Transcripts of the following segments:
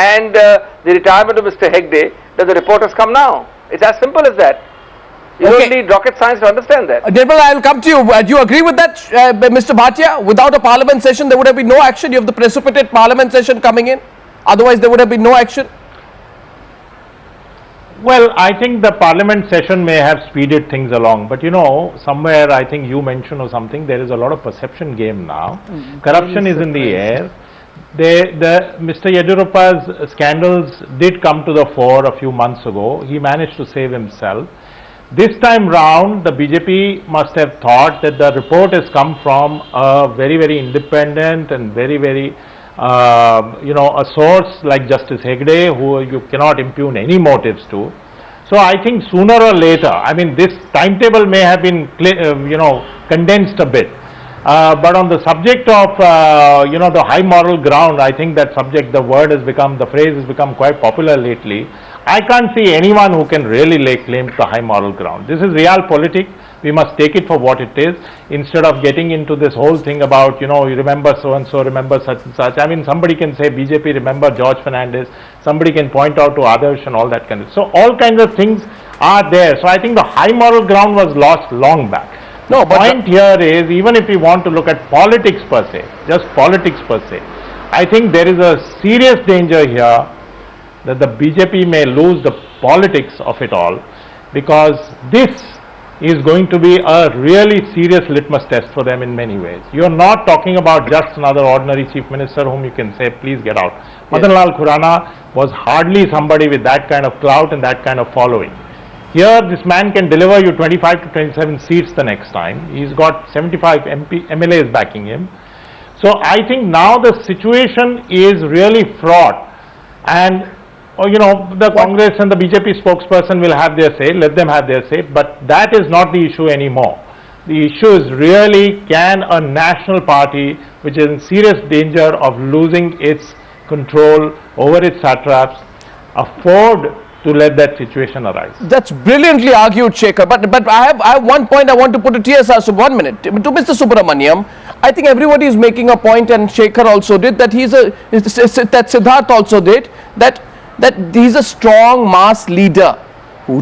and the retirement of Mr. Hegde, that the report has come now. It's as simple as that. You don't need rocket science to understand that. Nirmala, I will come to you. Do you agree with that, Mr. Bhatia? Without a parliament session, there would have been no action. You have the precipitate parliament session coming in. Otherwise, there would have been no action. Well, I think the parliament session may have speeded things along, but somewhere I think you mentioned or something, there is a lot of perception game now. Corruption is in the air. Mr. Yediyurappa's scandals did come to the fore a few months ago. He managed to save himself. This time round, the BJP must have thought that the report has come from a very, very independent and very, very, a source like Justice Hegde, who you cannot impugn any motives to. So I think sooner or later, I mean, this timetable may have been, condensed a bit. But on the subject of, the high moral ground, I think that subject, the phrase has become quite popular lately. I can't see anyone who can really lay claim to the high moral ground. This is realpolitik. We must take it for what it is, instead of getting into this whole thing about, you remember so-and-so, remember such and such. I mean, somebody can say BJP, remember George Fernandez. Somebody can point out to others and all that kind of. So all kinds of things are there. So I think the high moral ground was lost long back. No, but the point here is, even if we want to look at politics per se, just politics per se, I think there is a serious danger here that the BJP may lose the politics of it all, because this is going to be a really serious litmus test for them in many ways. You are not talking about just another ordinary chief minister whom you can say, please get out. Yes. Madan Lal Khurana was hardly somebody with that kind of clout and that kind of following. Here, this man can deliver you 25 to 27 seats the next time. He's got 75 MLAs backing him. So I think now the situation is really fraught, and the Congress and the BJP spokesperson will have their say, let them have their say, but that is not the issue anymore. The issue is really, can a national party, which is in serious danger of losing its control over its satraps, afford to let that situation arise? That's brilliantly argued, Shekhar. But I have one point I want to put to TSR. So 1 minute. To Mr. Subramaniam, I think everybody is making a point, and Shekhar also did, that that Siddharth also did, that he's a strong mass leader.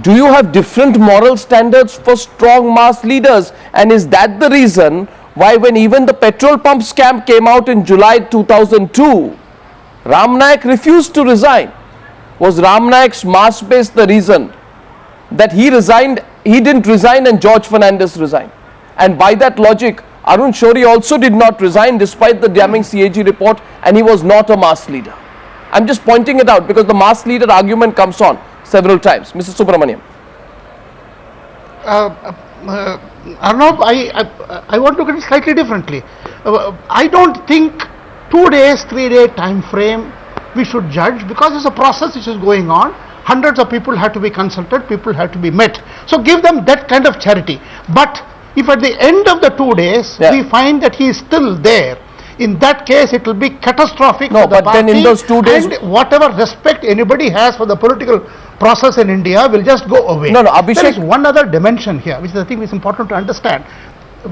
Do you have different moral standards for strong mass leaders? And is that the reason why, when even the petrol pump scam came out in July 2002, Ram Naik refused to resign? Was Ram Naik's mass base the reason that he resigned? He didn't resign and George Fernandez resigned. And by that logic, Arun Shourie also did not resign despite the damning CAG report, and he was not a mass leader. I'm just pointing it out because the mass leader argument comes on several times. Mr. Subramaniam. Arnab, I want to look at it slightly differently. I don't think 2 days, 3 day time frame we should judge, because it's a process which is going on. Hundreds of people have to be consulted, people have to be met. So give them that kind of charity. But if at the end of the 2 days we find that he is still there, in that case it will be catastrophic for the party, then in those 2 days, and whatever respect anybody has for the political process in India will just go away. Abhishek, there is one other dimension here which I think is important to understand.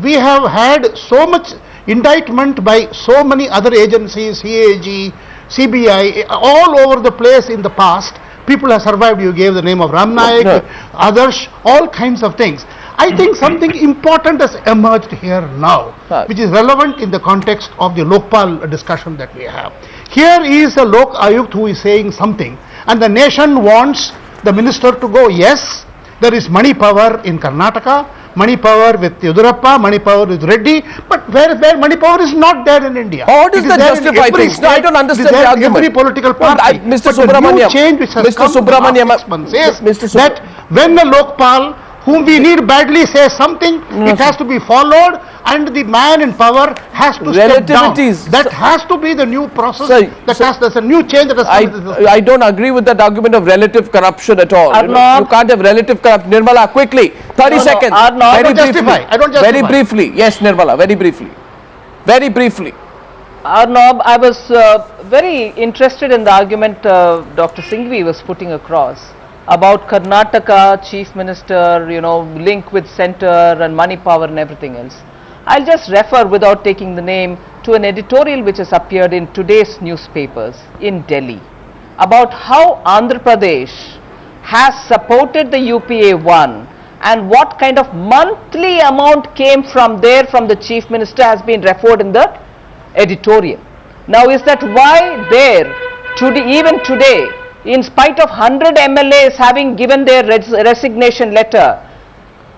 We have had so much indictment by so many other agencies, CAG, CBI, all over the place in the past. People have survived. You gave the name of Ram Naik, others, all kinds of things. I think something important has emerged here now, which is relevant in the context of the Lokpal discussion that we have. Here is a Lok Ayukt who is saying something, and the nation wants the minister to go, yes, there is money power in Karnataka, money power with Yediyurappa, money power with Reddy, but where money power is not there in India. How does that justify things? No, I don't understand the argument. Every political party. Mr. Subramaniam, change which has come that when the Lokpal, whom we need badly, says something, it has to be followed, and the man in power has to step down. That has to be the new process. There's a new change that has come. I don't agree with that argument of relative corruption at all. You can't have relative corruption. Nirmala, quickly, 30 seconds. Very briefly. I don't justify. Very briefly. Yes, Nirmala, very briefly. Very briefly. Arnab, I was very interested in the argument Dr. Singhvi was putting across about Karnataka chief minister, link with center and money power and everything else. I'll just refer, without taking the name, to an editorial which has appeared in today's newspapers in Delhi. about how Andhra Pradesh has supported the UPA 1 and what kind of monthly amount came from there from the Chief Minister has been referred in the editorial. Now is that why there, even today, in spite of 100 MLAs having given their resignation letter,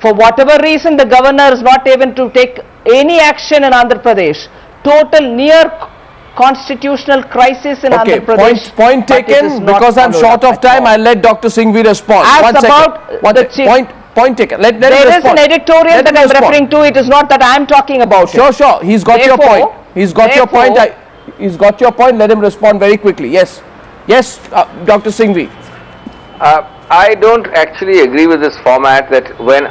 for whatever reason the governor is not able to take any action in Andhra Pradesh, total near constitutional crisis in Okay, Andhra Pradesh. point but it is taken. not Because I'm followed short up of at time, all. I'll let Dr. Singhvi respond. As One second. about One the sec. chief- Point taken. Let him There is respond. an editorial Let that him I'm respond. referring to, it is not that I am talking about Sure, it. sure. He's got your point. Therefore- He's got your point. therefore- He's got your point. Let him respond very quickly. Yes. Yes, Dr. Singhvi. I don't actually agree with this format that when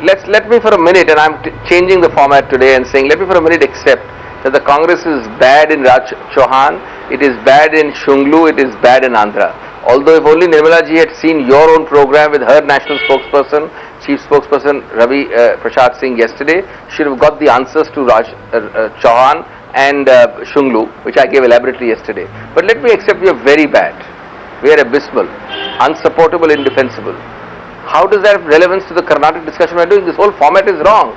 let me for a minute, and I'm changing the format today and saying let me for a minute accept that the Congress is bad in Raj Chauhan, it is bad in Shunglu, it is bad in Andhra. Although if only Nirmala ji had seen your own program with her national spokesperson, chief spokesperson Ravi Prasad Singh yesterday, she should have got the answers to Raj Chauhan and Shunglu, which I gave elaborately yesterday. But let me accept we are very bad. We are abysmal, unsupportable, indefensible. How does that have relevance to the Carnatic discussion we are doing? This whole format is wrong.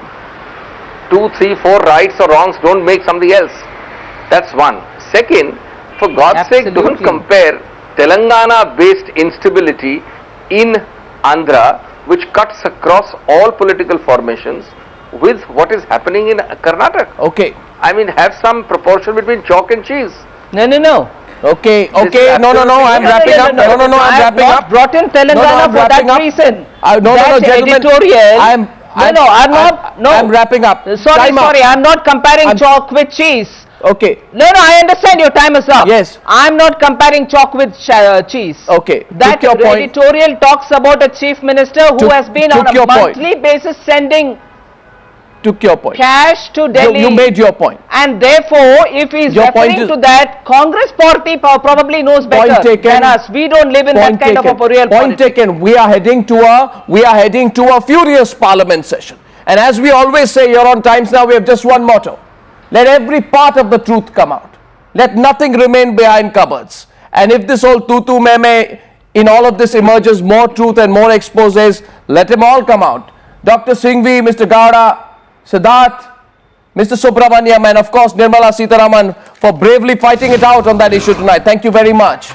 2, 3, 4 rights or wrongs don't make something else. That's one. Second, for God's sake, don't Absolutely. compare Telangana-based instability in Andhra, which cuts across all political formations, with what is happening in Karnataka. Okay. I mean, have some proportion between chalk and cheese. No. Okay. is No. I'm absolutely- wrapping up. No. I'm I have wrapping not up. brought in Telangana I'm for wrapping that up. reason. No, That gentlemen. editorial. I'm wrapping up. Time out. Sorry, I'm not comparing I'm- chalk with cheese. Okay. No, I understand your time is up. Yes. I'm not comparing chalk with cheese. Okay. That Took your point. editorial talks about a chief minister who Took- has been on took a your point. monthly basis sending Took your point. cash to Delhi. You made your point. And therefore, if he is Your point referring is- to that, Congress party probably knows better Point taken. than us. We don't live in that kind of a real Point politics. taken. We are heading to a furious parliament session. And as we always say here on Times Now, we have just one motto. Let every part of the truth come out. Let nothing remain behind cupboards. And if this whole tutu meme in all of this emerges more truth and more exposes, let them all come out. Dr. Singhvi, Mr. Gowda, Siddharth, Mr. Subramaniam, and of course Nirmala Sitharaman for bravely fighting it out on that issue tonight. Thank you very much.